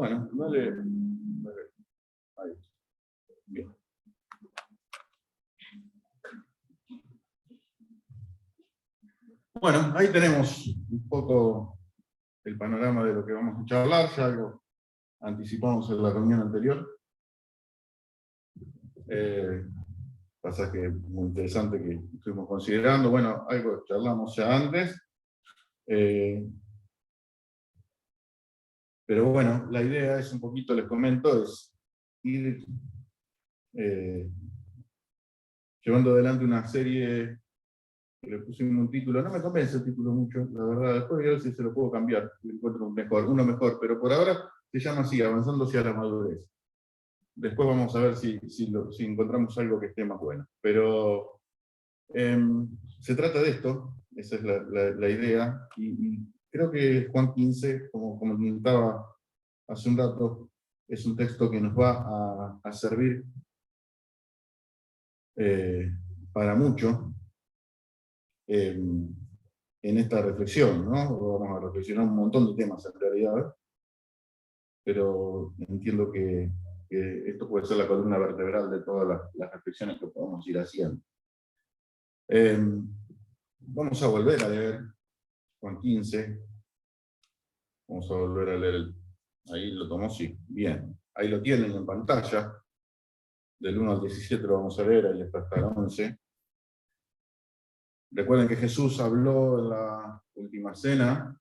Bueno, dale. Ahí. Bien. Bueno, ahí tenemos un poco el panorama de lo que vamos a charlar, ya algo anticipamos en la reunión anterior. Pasaje muy interesante que estuvimos considerando, bueno, algo charlamos ya antes. Pero bueno, la idea es un poquito, les comento, es ir llevando adelante una serie que le pusimos un título, no me convence el título mucho, la verdad, después voy a ver si se lo puedo cambiar, si encuentro uno mejor, pero por ahora se llama así, Avanzando hacia la madurez. Después vamos a ver si encontramos algo que esté más bueno. Pero se trata de esto, esa es la idea, y creo que Juan 15, como comentaba hace un rato, es un texto que nos va a servir para mucho en esta reflexión, ¿no? Vamos a reflexionar un montón de temas en realidad, pero entiendo que esto puede ser la columna vertebral de todas las reflexiones que podemos ir haciendo. Vamos a volver a leer Juan 15. Vamos a volver a leer. Ahí lo tomó, sí. Bien. Ahí lo tienen en pantalla. Del 1 al 17 lo vamos a leer, ahí está hasta el 11. Recuerden que Jesús habló en la última cena,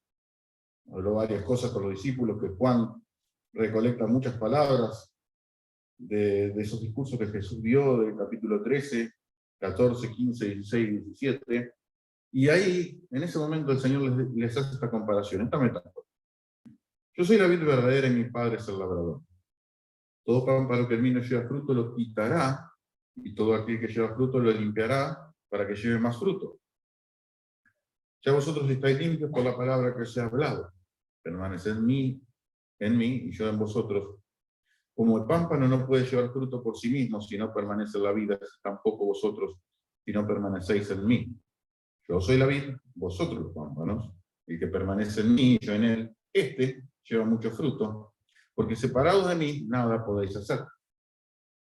habló varias cosas con los discípulos, que Juan recolecta muchas palabras de esos discursos que Jesús dio del capítulo 13, 14, 15, 16 y 17. Y ahí, en ese momento, el Señor les hace esta comparación, esta metáfora. Yo soy la vid verdadera y mi Padre es el labrador. Todo pámpano que en mí no lleva fruto lo quitará, y todo aquel que lleva fruto lo limpiará para que lleve más fruto. Ya vosotros estáis limpios por la palabra que os he hablado. Permaneced en mí, y yo en vosotros. Como el pámpano no puede llevar fruto por sí mismo si no permanece en la vida, tampoco vosotros si no permanecéis en mí. Yo soy la vid, vosotros los pámpanos. El que permanece en mí y yo en él, este lleva mucho fruto, porque separados de mí nada podéis hacer.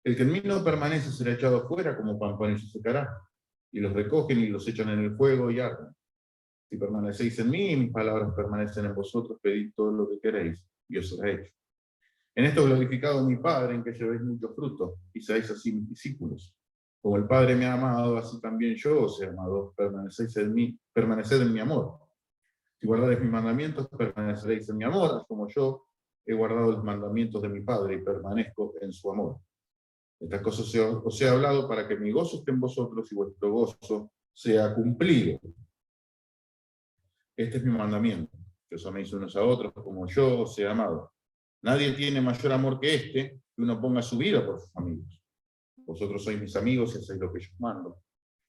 El que en mí no permanece será echado fuera como pámpano y se secará, y los recogen y los echan en el fuego y arden. Si permanecéis en mí y mis palabras permanecen en vosotros, pedid todo lo que queréis, y os será hecho. En esto glorificado mi Padre, en que llevéis mucho fruto, y seáis así mis discípulos. Como el Padre me ha amado, así también yo os he amado. Permaneced en mi amor. Si guardaréis mis mandamientos, permaneceréis en mi amor, como yo he guardado los mandamientos de mi Padre y permanezco en su amor. Estas cosas os he hablado para que mi gozo esté en vosotros y vuestro gozo sea cumplido. Este es mi mandamiento, que os améis unos a otros como yo os he amado. Nadie tiene mayor amor que este, que uno ponga su vida por sus amigos. Vosotros sois mis amigos y hacéis lo que yo os mando.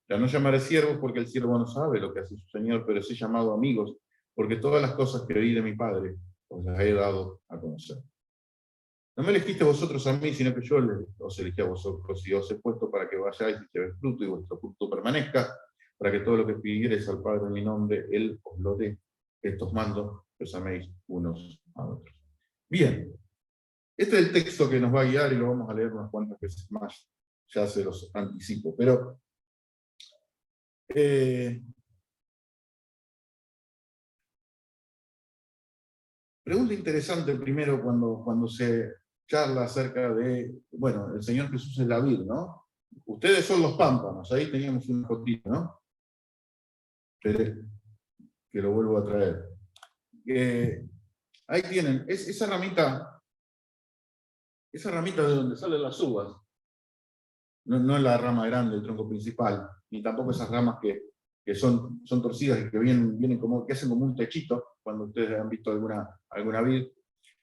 Ya no llamaré siervos porque el siervo no sabe lo que hace su Señor, pero os he llamado amigos, porque todas las cosas que oí de mi Padre os las he dado a conocer. No me elegiste vosotros a mí, sino que yo os elegí a vosotros, y os he puesto para que vayáis y llevéis fruto, y vuestro fruto permanezca, para que todo lo que pidiereis al Padre en mi nombre, Él os lo dé. Estos mandos que os améis unos a otros. Bien, este es el texto que nos va a guiar, y lo vamos a leer unas cuantas veces más, ya se los anticipo, pero pregunta interesante primero cuando se charla acerca de, bueno, el Señor Jesús es la vid, ¿no? Ustedes son los pámpanos, ahí teníamos un fotito, ¿no? Que lo vuelvo a traer. Ahí tienen, esa ramita de donde salen las uvas, no es la rama grande, el tronco principal, ni tampoco esas ramas que son torcidas y que vienen como, que hacen como un techito, cuando ustedes han visto alguna vid.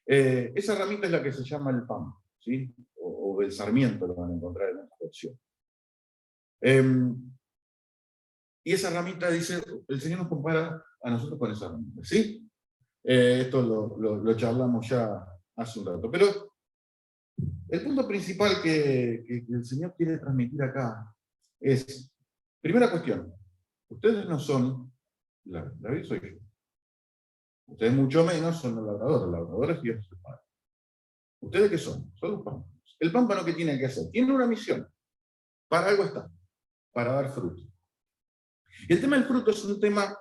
Esa ramita es la que se llama el pan, ¿sí? O el sarmiento, lo van a encontrar en esta versión. Y esa ramita, dice, el Señor nos compara a nosotros con esa ramita, ¿sí? Esto lo charlamos ya hace un rato. Pero el punto principal que el Señor quiere transmitir acá es, primera cuestión, ustedes no son la vid, soy yo. Ustedes mucho menos son los labradores es Dios el Padre. ¿Ustedes qué son? Son los pámpanos. ¿El pámpano qué tiene que hacer? Tiene una misión. Para algo está. Para dar fruto. Y el tema del fruto es un tema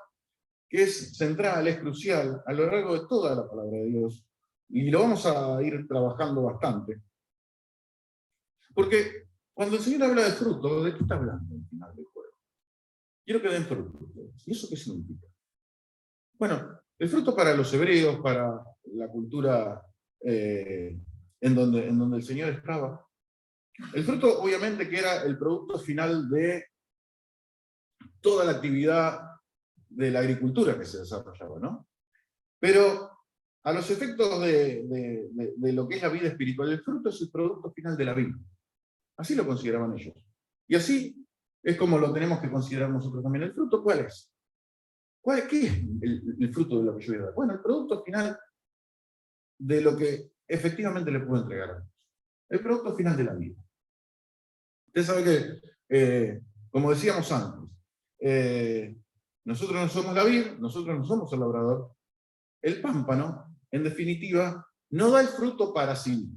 que es central, es crucial a lo largo de toda la palabra de Dios. Y lo vamos a ir trabajando bastante. Porque cuando el Señor habla de fruto, ¿de qué está hablando al final del juego? Quiero que den fruto. ¿Y eso qué significa? Bueno, el fruto para los hebreos, para la cultura en donde el Señor estaba, el fruto obviamente que era el producto final de toda la actividad de la agricultura que se desarrollaba, ¿no? Pero a los efectos de lo que es la vida espiritual, el fruto es el producto final de la vida. Así lo consideraban ellos. Y así es como lo tenemos que considerar nosotros también. ¿El fruto cuál es? ¿Qué es el fruto de lo que yo voy a dar? Bueno, el producto final de lo que efectivamente le puedo entregar a Dios. El producto final de la vida. Usted sabe que, como decíamos antes, nosotros no somos la vid, nosotros no somos el labrador. El pámpano, en definitiva, no da el fruto para sí.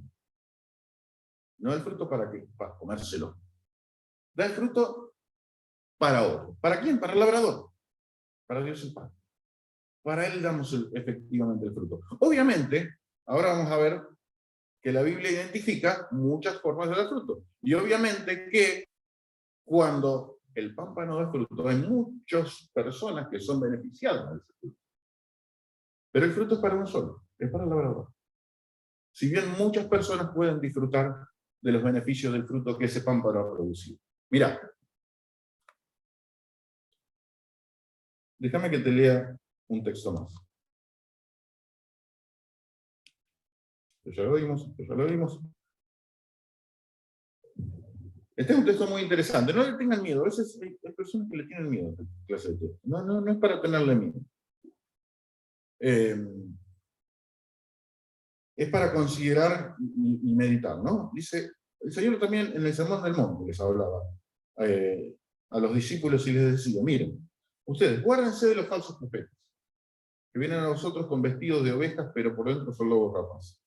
No da el fruto para qué, para comérselo. Da el fruto para otro. ¿Para quién? Para el labrador. Para Dios el Padre. Para Él damos efectivamente el fruto. Obviamente, ahora vamos a ver que la Biblia identifica muchas formas de dar fruto. Y obviamente que cuando el pámpano da fruto, hay muchas personas que son beneficiadas de ese fruto. Pero el fruto es para uno solo, es para el labrador. Si bien muchas personas pueden disfrutar de los beneficios del fruto que ese pámpano ha producido. Mirá, déjame que te lea un texto más. Ya lo vimos. Este es un texto muy interesante. No le tengan miedo. A veces hay personas que le tienen miedo a esta clase de texto. No es para tenerle miedo. Es para considerar y meditar, ¿no? Dice, el Señor también en el Sermón del Monte les hablaba a los discípulos y les decía, miren, ustedes guárdense de los falsos profetas, que vienen a vosotros con vestidos de ovejas, pero por dentro son lobos rapaces.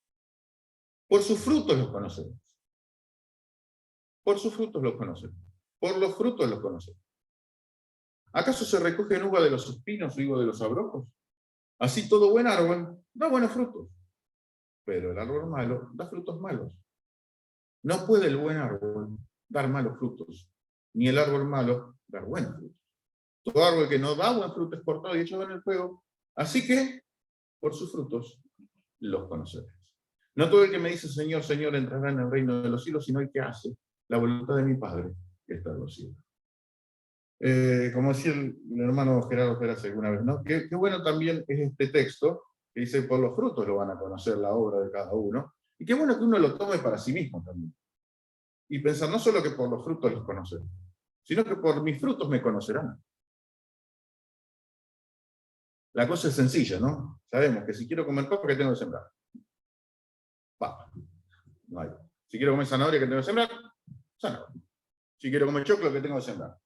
Por sus frutos los conocemos. Por sus frutos los conocemos. Por los frutos los conocemos. ¿Acaso se recogen uva de los espinos o higo de los abrojos? Así todo buen árbol da buenos frutos, pero el árbol malo da frutos malos. No puede el buen árbol dar malos frutos, ni el árbol malo dar buenos frutos. Todo árbol que no da buen fruto es cortado y echado en el fuego. Así que, por sus frutos, los conoceréis. No todo el que me dice Señor, Señor entrará en el reino de los cielos, sino el que hace la voluntad de mi Padre que está en los cielos. Como decía el hermano Gerardo Pérez alguna vez, ¿no? Qué bueno también es este texto, que dice, por los frutos lo van a conocer la obra de cada uno, y qué bueno que uno lo tome para sí mismo también. Y pensar no solo que por los frutos los conocerán, sino que por mis frutos me conocerán. La cosa es sencilla, ¿no? Sabemos que si quiero comer papa, ¿qué tengo que sembrar? Papa. No hay. Si quiero comer zanahoria, ¿qué tengo que sembrar? Zanahoria. Si quiero comer choclo, ¿qué tengo que sembrar?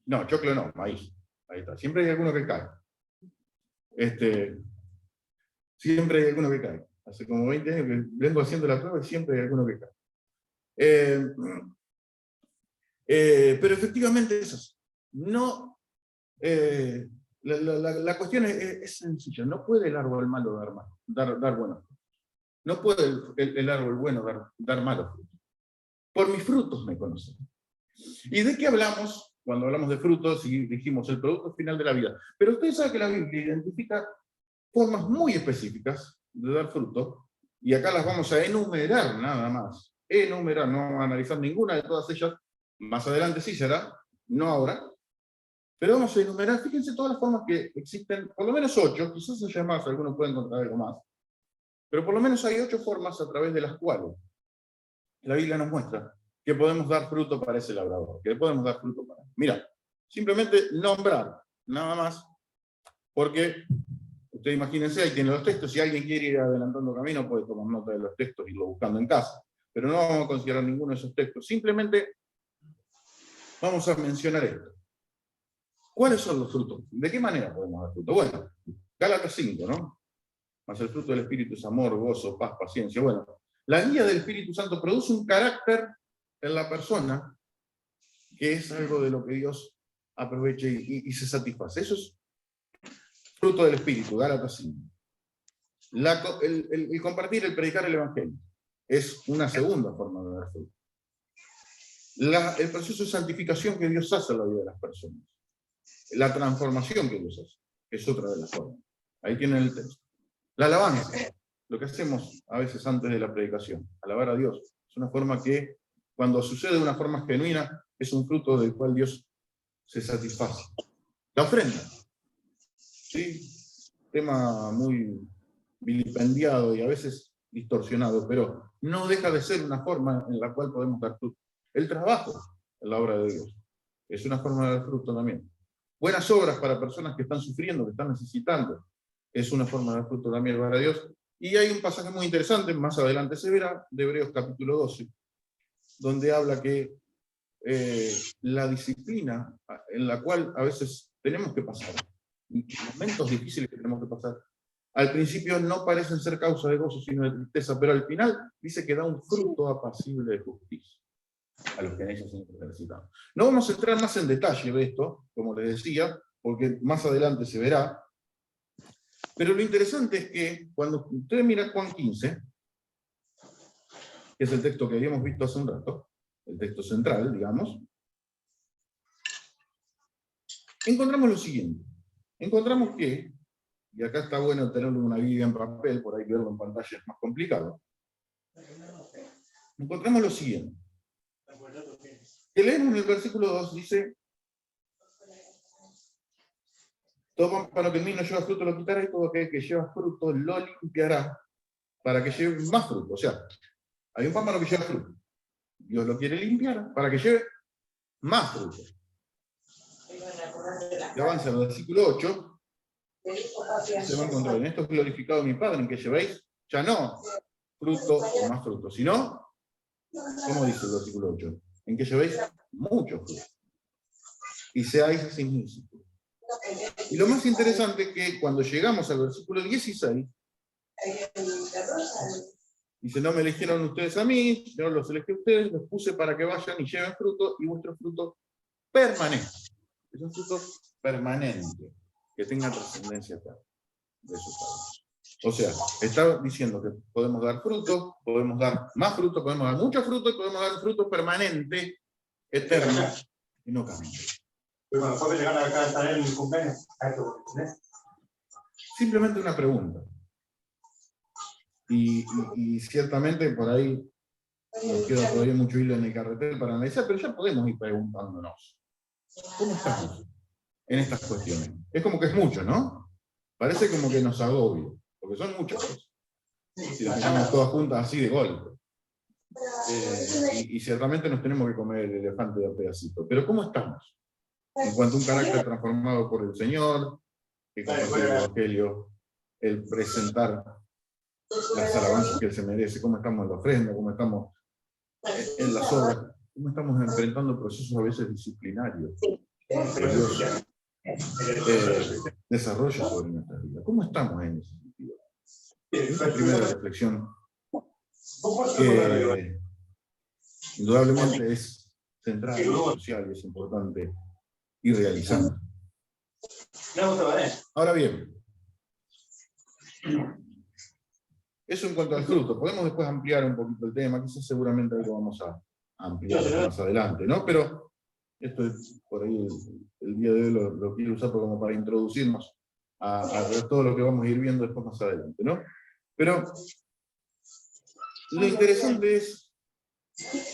No, choclo no, maíz. Ahí está. Siempre hay alguno que cae. Siempre hay alguno que cae. Hace como 20 años que vengo haciendo la prueba y siempre hay alguno que cae. Pero efectivamente es así. No, la cuestión es sencilla. No puede el árbol malo dar buenos frutos. No puede el árbol bueno dar malos frutos. Por mis frutos me conocen. ¿Y de qué hablamos cuando hablamos de frutos y dijimos el producto final de la vida? Pero usted sabe que la Biblia identifica formas muy específicas de dar fruto, y acá las vamos a enumerar nada más. Enumerar, no vamos a analizar ninguna de todas ellas, más adelante sí será, no ahora, pero vamos a enumerar, fíjense todas las formas que existen, por lo menos 8, quizás haya más, algunos pueden encontrar algo más, pero por lo menos hay 8 formas a través de las cuales la Biblia nos muestra que podemos dar fruto para ese labrador, que podemos dar fruto para él. Mira, simplemente nombrar, nada más, porque usted imagínense, ahí tiene los textos, si alguien quiere ir adelantando camino puede tomar nota de los textos y irlo buscando en casa, pero no vamos a considerar ninguno de esos textos, simplemente vamos a mencionar esto. ¿Cuáles son los frutos? ¿De qué manera podemos dar fruto? Bueno, Gálatas 5, ¿no? mas el fruto del Espíritu es amor, gozo, paz, paciencia. Bueno, la guía del Espíritu Santo produce un carácter en la persona que es algo de lo que Dios aprovecha y se satisface. Eso es fruto del Espíritu, Gálatas 5. El compartir, el predicar el Evangelio es una segunda forma de dar fruto. El proceso de santificación que Dios hace en la vida de las personas. La transformación que Dios hace es otra de las formas. Ahí tienen el texto. La alabanza, lo que hacemos a veces antes de la predicación, alabar a Dios, es una forma que, cuando sucede de una forma genuina, es un fruto del cual Dios se satisface. La ofrenda, ¿sí? Tema muy vilipendiado y a veces distorsionado, pero no deja de ser una forma en la cual podemos dar fruto. El trabajo en la obra de Dios es una forma de dar fruto también. Buenas obras para personas que están sufriendo, que están necesitando, es una forma de dar fruto también para Dios. Y hay un pasaje muy interesante, más adelante se verá, de Hebreos capítulo 12, donde habla que la disciplina en la cual a veces tenemos que pasar, momentos difíciles que tenemos que pasar, al principio no parecen ser causa de gozo, sino de tristeza, pero al final dice que da un fruto apacible de justicia a los que en ella se necesitan. No vamos a entrar más en detalle de esto, como les decía, porque más adelante se verá, pero lo interesante es que cuando ustedes miran Juan 15, que es el texto que habíamos visto hace un rato, el texto central, digamos, encontramos lo siguiente. Encontramos que, y acá está bueno tenerlo en una Biblia en papel, por ahí verlo en pantalla es más complicado, encontramos lo siguiente. Que leemos en el versículo 2, dice: todo pámpano que en mí no lleva fruto lo quitará, y todo aquel que lleva fruto lo limpiará para que lleve más fruto. O sea, hay un pámpano que lleva fruto. Dios lo quiere limpiar para que lleve más fruto. Y avanza en el versículo 8. Se va a encontrar: en esto es glorificado mi Padre, en que llevéis ya no fruto o más fruto, sino, ¿cómo dice el versículo 8? En que llevéis mucho fruto y seáis así mis discípulos. Y lo más interesante es que cuando llegamos al versículo 16, dice: no me eligieron ustedes a mí, yo los elegí a ustedes, los puse para que vayan y lleven fruto, y vuestro fruto permanente. Es un fruto permanente, que tenga trascendencia eterna. De eso está. O sea, está diciendo que podemos dar fruto, podemos dar más fruto, podemos dar mucho fruto, y podemos dar fruto permanente, eterno, y no cambia. Pero cuando puede llegar a estar en el cumpleaños, simplemente una pregunta. Y ciertamente por ahí nos queda todavía mucho hilo en el carretel para analizar, pero ya podemos ir preguntándonos: ¿cómo estamos en estas cuestiones? Es como que es mucho, ¿no? Parece como que nos agobia, porque son muchas cosas. Si las miramos todas juntas así de golpe. Y ciertamente nos tenemos que comer el elefante de a pedacito. Pero ¿cómo estamos? En cuanto a un carácter transformado por el Señor, que compartir el Evangelio, el presentar las alabanzas que Él se merece, cómo estamos en la ofrenda, cómo estamos en las obras, cómo estamos enfrentando procesos a veces disciplinarios que Dios desarrolla sobre nuestra vida. ¿Cómo estamos en ese sentido? Es la primera reflexión que indudablemente es central, es social y es importante ir realizando. Ahora bien, eso en cuanto al fruto. Podemos después ampliar un poquito el tema, quizás seguramente lo vamos a ampliar más adelante, ¿no? Pero esto es por ahí el día de hoy lo quiero usar como para introducirnos a todo lo que vamos a ir viendo después más adelante, ¿no? Pero lo interesante es,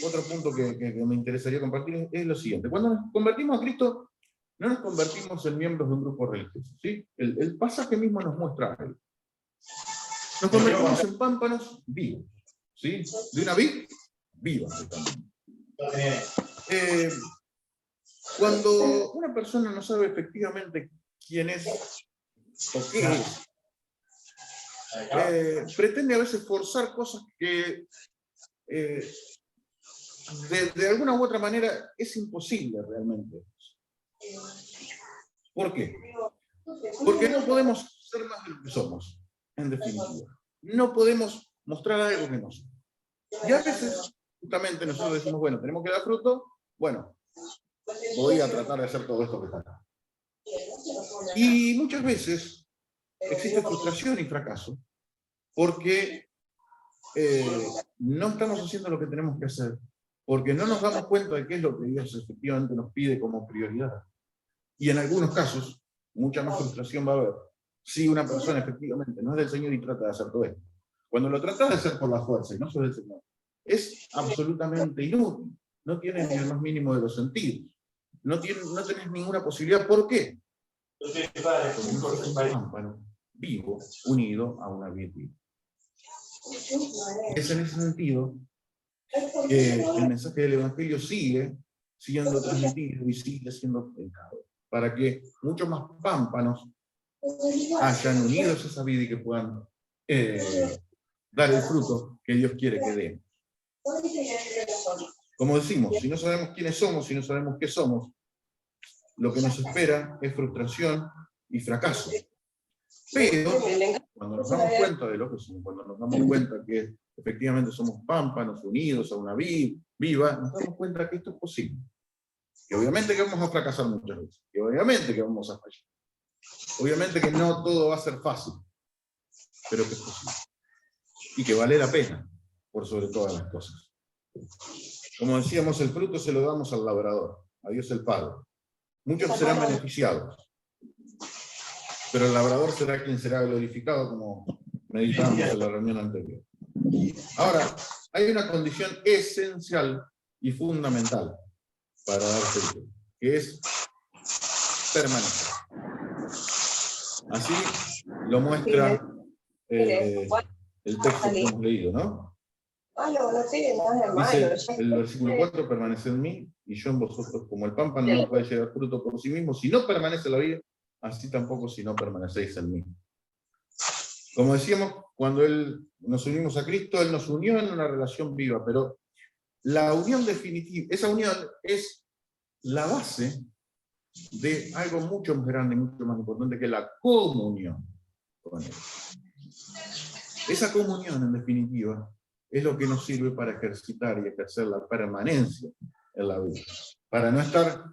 otro punto que me interesaría compartir es lo siguiente. Cuando nos convertimos a Cristo, no nos convertimos en miembros de un grupo religioso, ¿sí? El pasaje mismo nos muestra algo. Nos convertimos en pámpanos vivos, ¿sí? De una vid viva. Cuando una persona no sabe efectivamente quién es o qué es, pretende a veces forzar cosas que de alguna u otra manera es imposible realmente. ¿Por qué? Porque no podemos ser más de lo que somos. en definitiva. No podemos mostrar algo que no somos. Y a veces, justamente, nosotros decimos, bueno, tenemos que dar fruto, bueno, voy a tratar de hacer todo esto que está acá. Y muchas veces existe frustración y fracaso, porque no estamos haciendo lo que tenemos que hacer, porque no nos damos cuenta de qué es lo que Dios efectivamente nos pide como prioridad. Y en algunos casos, mucha más frustración va a haber si una persona efectivamente no es del Señor y trata de hacer todo esto. Cuando lo tratas de hacer por la fuerza y no sos del Señor, es absolutamente inútil. No tienes ni el más mínimo de los sentidos. No tenés ninguna posibilidad. ¿Por qué? Porque no sos un pámpano vivo, unido a una vid viva. Es en ese sentido que el mensaje del Evangelio sigue siendo transmitido y sigue siendo predicado, para que muchos más pámpanos hayan unidos a esa vida y que puedan dar el fruto que Dios quiere que den. Como decimos, si no sabemos quiénes somos, si no sabemos qué somos, lo que nos espera es frustración y fracaso. Pero cuando nos damos cuenta de lo que somos, cuando nos damos cuenta que efectivamente somos pámpanos unidos a una vid viva, nos damos cuenta que esto es posible. Que obviamente que vamos a fracasar muchas veces, que obviamente que vamos a fallar. Obviamente que no todo va a ser fácil, pero que es posible. Y que vale la pena, por sobre todas las cosas. Como decíamos, el fruto se lo damos al labrador, a Dios el Padre. Muchos serán beneficiados, pero el labrador será quien será glorificado, como meditábamos en la reunión anterior. Ahora, hay una condición esencial y fundamental para dar fruto, que es permanecer. Así lo muestra el texto que hemos leído, ¿no? Dice el versículo 4, permanece en mí y yo en vosotros, como el pámpano no puede llevar fruto por sí mismo, si no permanece la vida, así tampoco si no permanecéis en mí. Como decíamos, cuando nos unimos a Cristo, Él nos unió en una relación viva, pero la unión definitiva, esa unión es la base de algo mucho más grande, mucho más importante, que la comunión con Él. Esa comunión, en definitiva, es lo que nos sirve para ejercitar y ejercer la permanencia en la vida, para no estar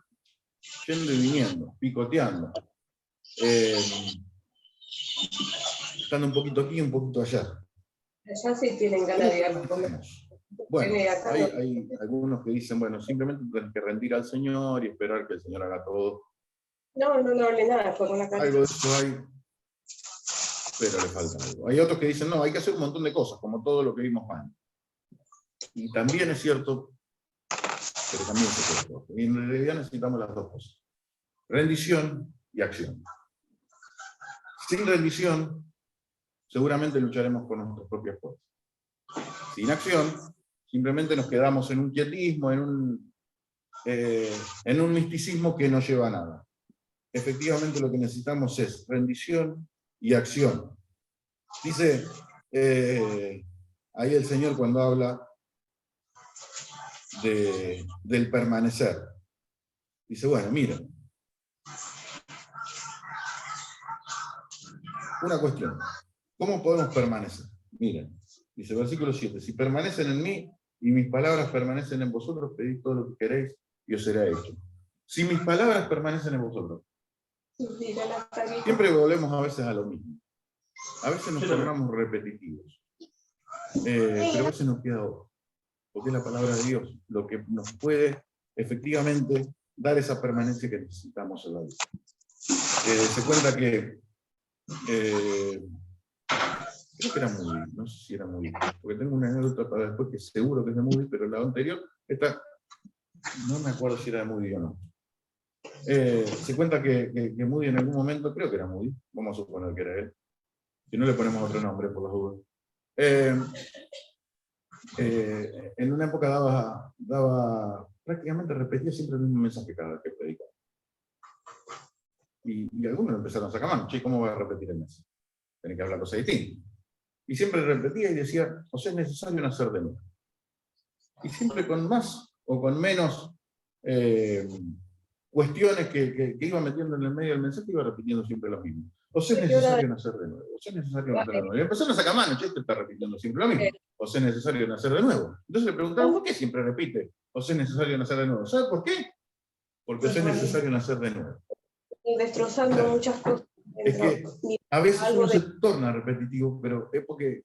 yendo y viniendo, picoteando, estando un poquito aquí y un poquito allá. Allá sí tienen ganas de ir. Bueno, hay algunos que dicen, bueno, simplemente tienes que rendir al Señor y esperar que el Señor haga todo. No hable nada, fue con la cara. Algo de eso hay, pero le falta algo. Hay otros que dicen, no, hay que hacer un montón de cosas, como todo lo que vimos antes. Y también es cierto, pero también es cierto. Y en realidad necesitamos las dos cosas. Rendición y acción. Sin rendición, seguramente lucharemos con nuestras propias fuerzas. Sin acción, simplemente nos quedamos en un quietismo, en un misticismo que no lleva a nada. Efectivamente lo que necesitamos es rendición y acción. Dice ahí el Señor cuando habla del permanecer. Dice, bueno, miren, una cuestión, ¿cómo podemos permanecer? Miren, dice versículo 7, si permanecen en mí y mis palabras permanecen en vosotros, pedid todo lo que queréis y os será hecho. Si mis palabras permanecen en vosotros, siempre volvemos a veces a lo mismo. A veces nos tornamos repetitivos, pero a veces nos queda otro, porque es la palabra de Dios lo que nos puede efectivamente dar esa permanencia que necesitamos en la vida. Se cuenta que creo que era Moody, no sé si era Moody, porque tengo una anécdota para después que seguro que es de Moody, pero la anterior, esta, no me acuerdo si era de Moody o no. Se cuenta que Moody en algún momento, creo que era Moody, vamos a suponer que era él, si no le ponemos otro nombre por las dudas. En una época daba prácticamente repetía siempre el mismo mensaje cada vez que predicaba. Y algunos empezaron a sacar mano, che, ¿cómo voy a repetir el mensaje? Tenés que hablar cosas distintas. Y siempre repetía y decía, o sea, es necesario nacer de nuevo. Y siempre con más o con menos cuestiones que iba metiendo en el medio del mensaje, iba repitiendo siempre lo mismo. O sea, es necesario nacer de nuevo. O sea, es necesario nacer de nuevo. Y empezó a sacar mano, este está repitiendo siempre lo mismo. O sea, es necesario nacer de nuevo. Entonces le preguntaron, ¿por qué siempre repite? O sea, es necesario nacer de nuevo. ¿Sabe por qué? Porque o sea, es necesario nacer de nuevo. Y destrozando muchas cosas. Es que a veces uno se torna repetitivo, pero es porque,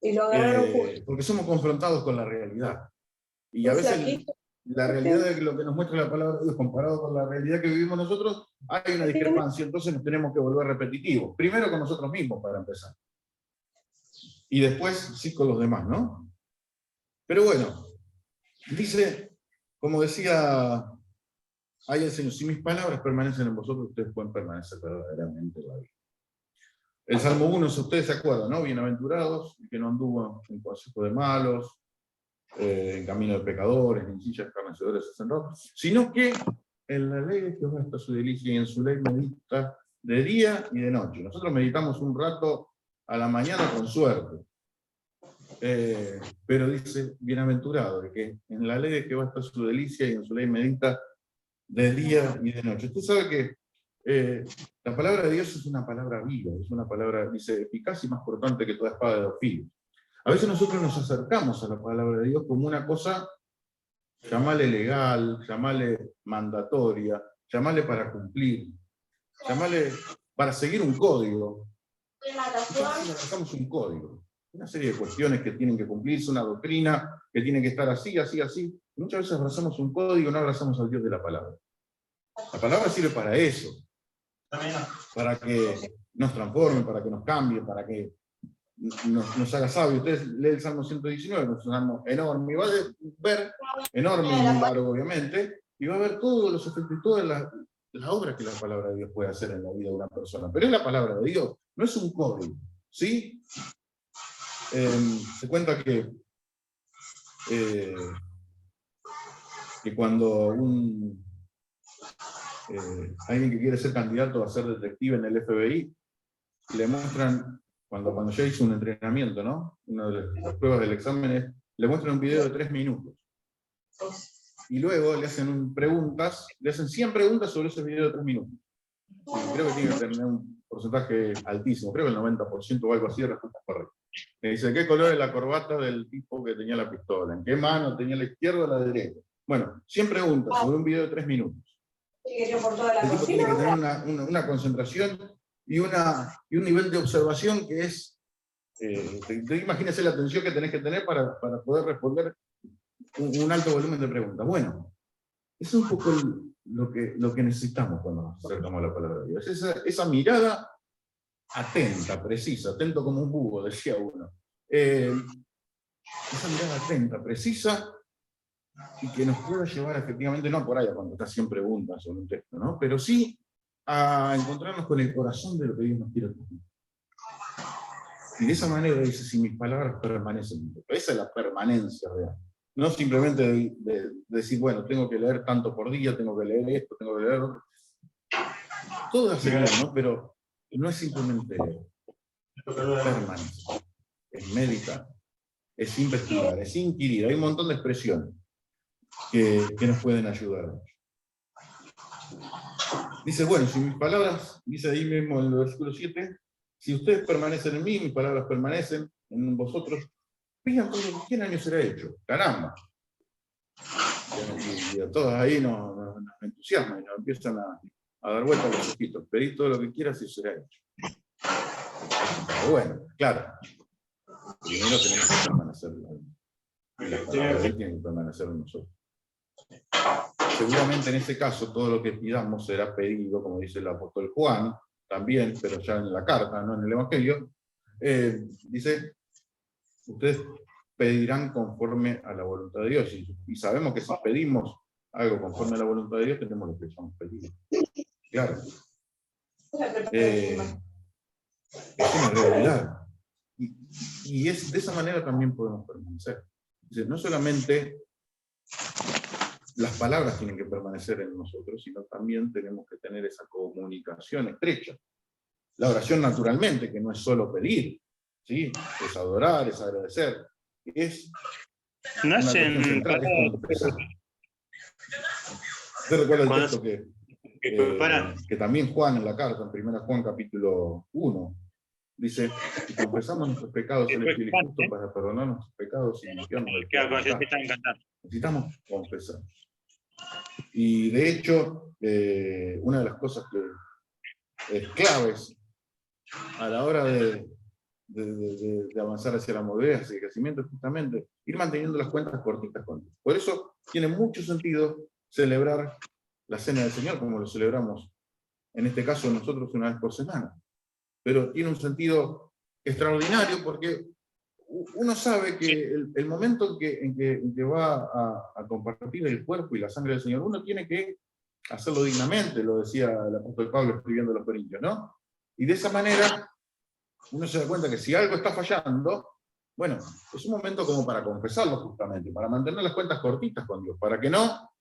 y lo agarraron porque somos confrontados con la realidad. Y a veces la realidad de lo que nos muestra la palabra de Dios comparado con la realidad que vivimos nosotros, hay una discrepancia, entonces nos tenemos que volver repetitivos. Primero con nosotros mismos, para empezar. Y después sí con los demás, ¿no? Pero bueno, dice, como decía ahí el Señor, si mis palabras permanecen en vosotros, ustedes pueden permanecer verdaderamente en la vida. El Salmo 1, si ustedes se acuerdan, ¿no? Bienaventurados, que no anduvo en consejo de malos, en camino de pecadores, en silla de escarnecedores se sentó, sino que en la ley de Jehová está su delicia y en su ley medita de día y de noche. Nosotros meditamos un rato a la mañana con suerte, pero dice, bienaventurado, de que en la ley de Jehová está su delicia y en su ley medita de día y de noche. Usted sabe que la palabra de Dios es una palabra viva, es una palabra, dice, eficaz y más cortante que toda espada de dos filos. A veces nosotros nos acercamos a la palabra de Dios como una cosa, llamarle legal, llamarle mandatoria, llamarle para cumplir, llamarle para seguir un código. Nosotros abrazamos un código, una serie de cuestiones que tienen que cumplirse, una doctrina que tiene que estar así, así, así. Muchas veces abrazamos un código, no abrazamos al Dios de la palabra. La palabra sirve para eso, para que nos transforme, para que nos cambie, para que nos haga sabios. Ustedes leen el Salmo 119, que es un salmo enorme, y va a ver, enorme y muy largo obviamente, y va a ver todos los efectos y todas las obras que la palabra de Dios puede hacer en la vida de una persona. Pero es la palabra de Dios, no es un código, ¿sí? Se cuenta que cuando alguien que quiere ser candidato a ser detective en el FBI, le muestran, cuando ya hizo un entrenamiento, ¿no? Una de las pruebas del examen es, le muestran un video de 3 minutos. Y luego le hacen preguntas, le hacen 100 preguntas sobre ese video de 3 minutos. Y creo que tiene que tener un porcentaje altísimo, creo que el 90% o algo así de respuestas correctas. Le dice, ¿qué color es la corbata del tipo que tenía la pistola? ¿En qué mano tenía la izquierda o la derecha? Bueno, 100 preguntas sobre un video de 3 minutos. El tipo tiene que tener una concentración y un nivel de observación que es, imagínense la atención que tenés que tener para poder responder un alto volumen de preguntas. Bueno, eso es un poco lo que necesitamos cuando nos acercamos a la palabra de Dios. Esa mirada atenta, precisa, atento como un búho, decía uno. Esa mirada atenta, precisa, y que nos pueda llevar efectivamente, no por ahí cuando está 100 preguntas sobre un texto, ¿no? Pero sí a encontrarnos con el corazón de lo que Dios nos quiere transmitir. Y de esa manera dice, si mis palabras permanecen, esa es la permanencia real. No simplemente de decir, bueno, tengo que leer tanto por día, tengo que leer esto, tengo que leer otro. Todo hace bien, ¿no? Pero no es simplemente leer. Permanecer. Es meditar. Es investigar, es inquirir. Hay un montón de expresiones que nos pueden ayudar. Dice, bueno, si mis palabras, dice ahí mismo en el versículo 7, si ustedes permanecen en mí, mis palabras permanecen en vosotros, pidan todo lo que quieran y será hecho. Caramba. Y a todos ahí nos entusiasman y nos empiezan a dar vueltas los ojitos. Pedid todo lo que quieras y será hecho. Pero bueno, claro. Primero tenemos que permanecer en las palabras de Él, tienen que permanecer en nosotros. Seguramente en este caso todo lo que pidamos será pedido, como dice el apóstol Juan, también, pero ya en la carta, no en el Evangelio, dice, ustedes pedirán conforme a la voluntad de Dios, y sabemos que si pedimos algo conforme a la voluntad de Dios, tenemos lo que hemos pedido. Claro. Es una realidad. Y es, de esa manera también podemos permanecer. Dice, no solamente las palabras tienen que permanecer en nosotros, sino también tenemos que tener esa comunicación estrecha. La oración naturalmente, que no es solo pedir, ¿sí? Es adorar, es agradecer, es una cuestión central, es confesar. Usted recuerda el Cuando texto que preparan. que también Juan en la carta, en 1 Juan capítulo 1, dice, si confesamos nuestros pecados, Él es fiel y justo para perdonar nuestros pecados y limpiarnos del Claro, pecado. cuando se están cantando. Necesitamos confesar. Y de hecho, una de las cosas que es claves a la hora de avanzar hacia la madurez, hacia el crecimiento, es justamente ir manteniendo las cuentas cortitas con Dios. Por eso tiene mucho sentido celebrar la Cena del Señor, como lo celebramos, en este caso nosotros, una vez por semana. Pero tiene un sentido extraordinario porque uno sabe que el momento en que va a compartir el cuerpo y la sangre del Señor, uno tiene que hacerlo dignamente, lo decía el apóstol Pablo escribiendo a los Corintios, ¿no? Y de esa manera uno se da cuenta que si algo está fallando, bueno, es un momento como para confesarlo justamente, para mantener las cuentas cortitas con Dios, para que no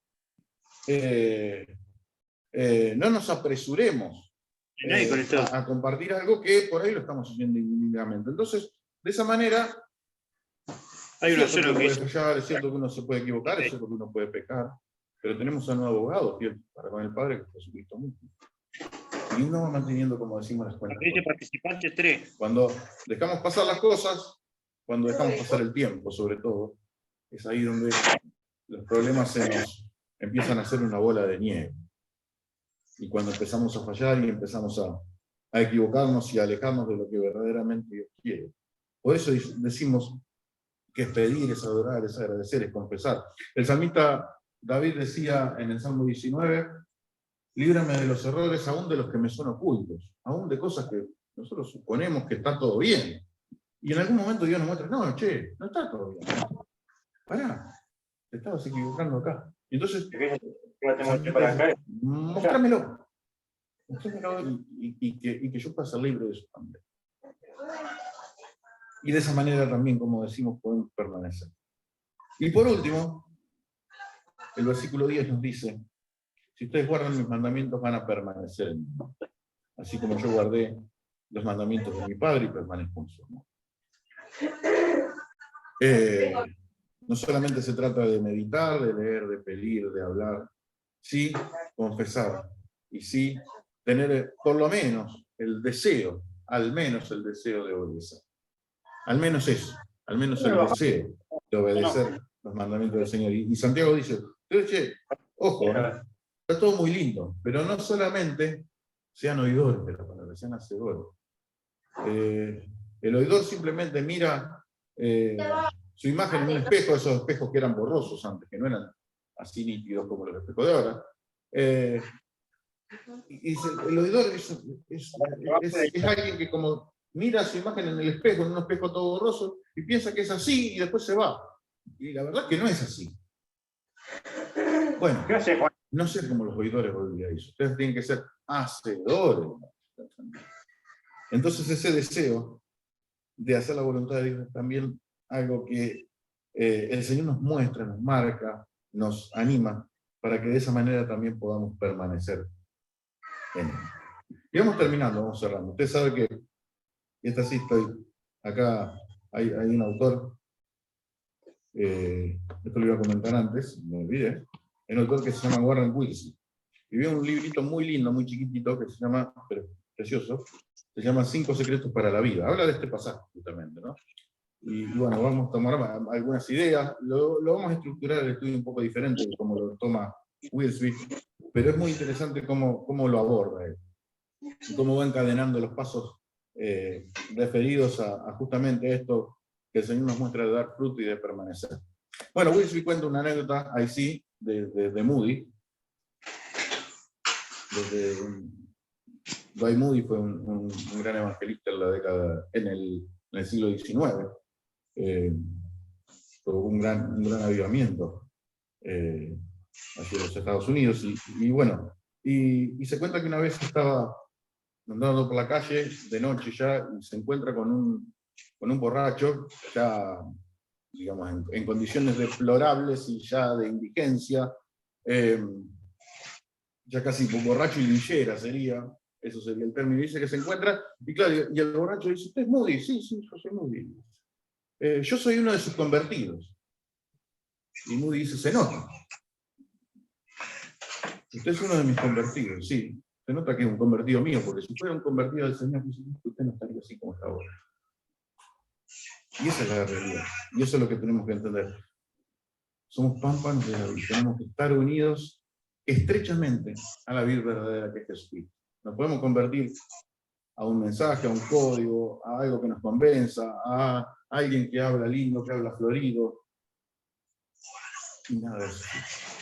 nos apresuremos a compartir algo que por ahí lo estamos haciendo indignamente. Entonces, de esa manera, hay es uno cierto solo que que puede fallar, es cierto que uno se puede equivocar, es cierto que uno puede pecar, pero tenemos a un abogado fiel para con el Padre, que es Jesucristo mismo. Y uno va manteniendo, como decimos, las cuentas. participantes 3. Cuando dejamos pasar las cosas, cuando dejamos pasar el tiempo, sobre todo, es ahí donde los problemas se nos empiezan a hacer una bola de nieve. Y cuando empezamos a fallar y empezamos a equivocarnos y a alejarnos de lo que verdaderamente Dios quiere. Por eso decimos que es pedir, es adorar, es agradecer, es confesar. El salmista David decía en el Salmo 19, líbrame de los errores, aún de los que me son ocultos, aún de cosas que nosotros suponemos que está todo bien. Y en algún momento Dios nos muestra, no, che, no está todo bien. Pará, te estabas equivocando acá. Y entonces, mostrámelo y que yo pueda ser libre de eso también. Y de esa manera también, como decimos, podemos permanecer. Y por último, el versículo 10 nos dice, si ustedes guardan mis mandamientos van a permanecer en mí, así como yo guardé los mandamientos de mi Padre y permanezco en su amor. No solamente se trata de meditar, de leer, de pedir, de hablar, sí confesar, y sí tener por lo menos el deseo, al menos el deseo de obedecer. Al menos eso, al menos el deseo de obedecer los mandamientos del Señor. Y Santiago dice, che, ojo, está todo muy lindo, pero no solamente sean oidores de la palabra, sean hacedores. El oidor simplemente mira su imagen en un espejo, esos espejos que eran borrosos antes, que no eran así nítidos como los espejos de ahora. Y el oidor es alguien que como mira su imagen en el espejo, en un espejo todo borroso, y piensa que es así y después se va. Y la verdad es que no es así. Bueno, no ser como los oidores hoy día. Ustedes tienen que ser hacedores. Entonces ese deseo de hacer la voluntad de Dios es también algo que el Señor nos muestra, nos marca, nos anima, para que de esa manera también podamos permanecer en Él. Y vamos terminando, vamos cerrando. Usted sabe que, y esta sí estoy, acá hay un autor, esto lo iba a comentar antes, me olvidé, hay un autor que se llama Warren Wiersbe. Escribió un librito muy lindo, muy chiquitito, que se llama, pero precioso, se llama 5 secretos para la vida. Habla de este pasaje, justamente, ¿no? Y bueno, vamos a tomar algunas ideas, lo vamos a estructurar el estudio un poco diferente de cómo lo toma Wiersbe, pero es muy interesante cómo lo aborda él, y cómo va encadenando los pasos referidos a justamente esto que el Señor nos muestra de dar fruto y de permanecer. Bueno, Wiersbe cuenta una anécdota, ahí sí, de Moody. Dwight Moody fue un gran evangelista en el siglo XIX. Tuvo un gran avivamiento hacia los Estados Unidos. Y bueno, y se cuenta que una vez estaba andando por la calle de noche ya y se encuentra con un borracho, ya digamos en condiciones deplorables y ya de indigencia, ya casi borracho y villera sería, eso sería el término. Dice que se encuentra, y claro, y el borracho dice, ¿usted es Moody? Sí, yo soy Moody. Yo soy uno de sus convertidos. Y Moody dice, se nota. Usted es uno de mis convertidos, sí. Se nota que es un convertido mío, porque si fuera un convertido del Señor Jesucristo, usted no estaría así como está ahora. Y esa es la realidad. Y eso es lo que tenemos que entender. Somos pámpanos de la vid. Tenemos que estar unidos estrechamente a la vid verdadera que es Jesucristo. Nos podemos convertir a un mensaje, a un código, a algo que nos convenza, a alguien que habla lindo, que habla florido. Y nada de eso,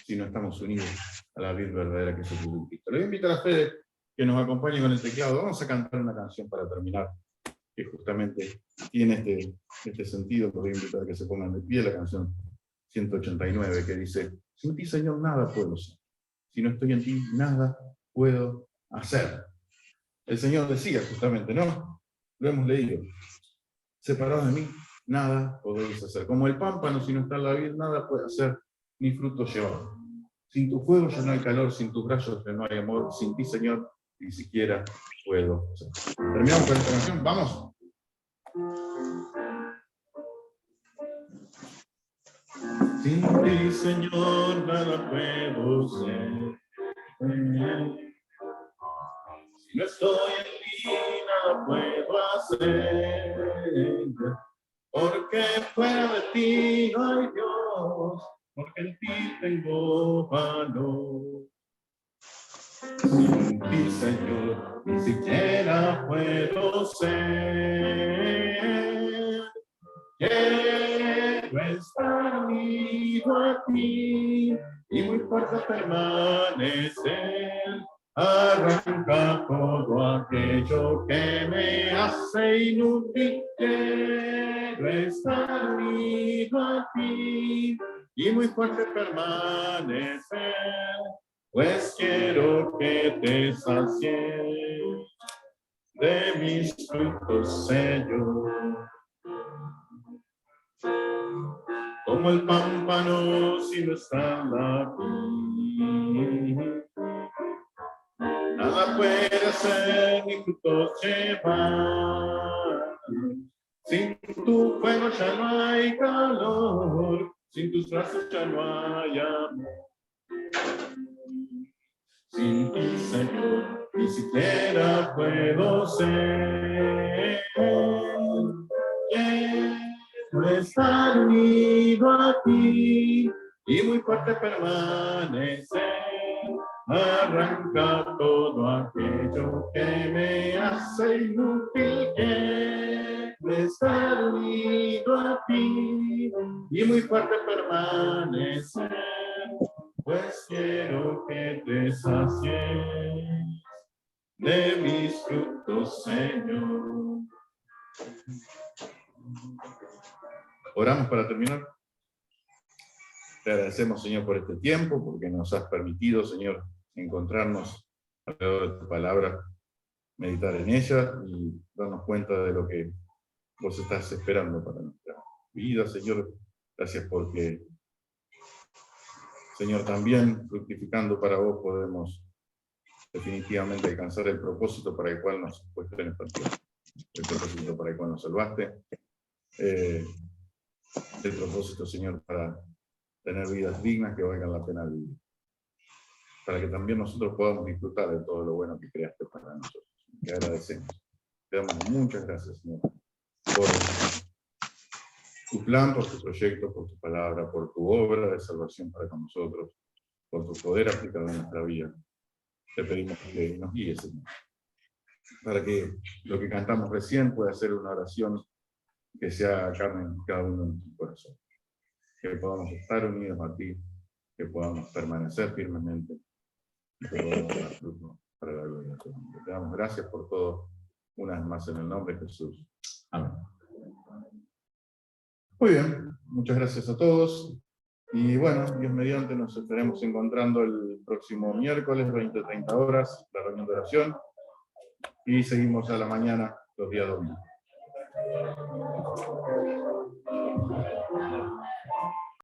si no estamos unidos a la vid verdadera que es Jesucristo. Le voy a invitar a Fede que nos acompañe con el teclado. Vamos a cantar una canción para terminar, que justamente tiene este sentido. Los voy a invitar a que se pongan de pie, la canción 189, que dice: sin ti, Señor, nada puedo ser. Si no estoy en ti, nada puedo hacer. El Señor decía justamente, ¿no? Lo hemos leído. Separados de mí, nada podéis hacer. Como el pámpano, si no está en la vid, nada puede hacer, ni fruto llevar. Sin tu fuego ya no hay calor, sin tus rayos ya no hay amor, sin ti, Señor, ni siquiera puedo hacer. Terminamos con esta canción, vamos. Sin ti, Señor, nada puedo ser. Si no estoy en ti, nada puedo hacer. Porque fuera de ti no hay Dios, porque en ti tengo valor. Sin ti, Señor, ni siquiera puedo ser. Quiero estar unido a ti y muy fuerte permanecer. Arranca todo aquello que me hace inútil. Quiero estar unido a ti y muy fuerte permanecer. Pues quiero que te sacies de mis frutos, Señor. Como el pámpano si no está la vid. Nada puede ser ni frutos llevar. Sin tu fuego ya no hay calor, sin tus brazos ya no hay amor. Sin ti, Señor, ni siquiera puedo ser. Quiero estar unido a ti y muy fuerte permanecer. Arranca todo aquello que me hace inútil. Quiero estar unido a ti y muy fuerte permanecer. Pues quiero que te sacies de mis frutos, Señor. Oramos para terminar. Te agradecemos, Señor, por este tiempo, porque nos has permitido, Señor, encontrarnos alrededor de tu palabra, meditar en ella y darnos cuenta de lo que vos estás esperando para nuestra vida, Señor. Gracias porque, Señor, también fructificando para vos podemos definitivamente alcanzar el propósito para el cual nos has puesto en esta tierra, el propósito para el cual nos salvaste, el propósito, Señor, para tener vidas dignas que valgan la pena vivir, para que también nosotros podamos disfrutar de todo lo bueno que creaste para nosotros. Te agradecemos. Te damos muchas gracias, Señor, por tu plan, por tu proyecto, por tu palabra, por tu obra de salvación para con nosotros, por tu poder aplicado en nuestra vida. Te pedimos que nos guíes, Señor, para que lo que cantamos recién pueda ser una oración que sea carne en cada uno de nuestros corazones. Que podamos estar unidos a ti, que podamos permanecer firmemente y que podamos dar fruto para la gloria de tu nombre. Te damos gracias por todo, una vez más en el nombre de Jesús. Amén. Muy bien, muchas gracias a todos. Y bueno, Dios mediante, nos estaremos encontrando el próximo miércoles, 20-30 horas, la reunión de oración. Y seguimos a la mañana los días domingos.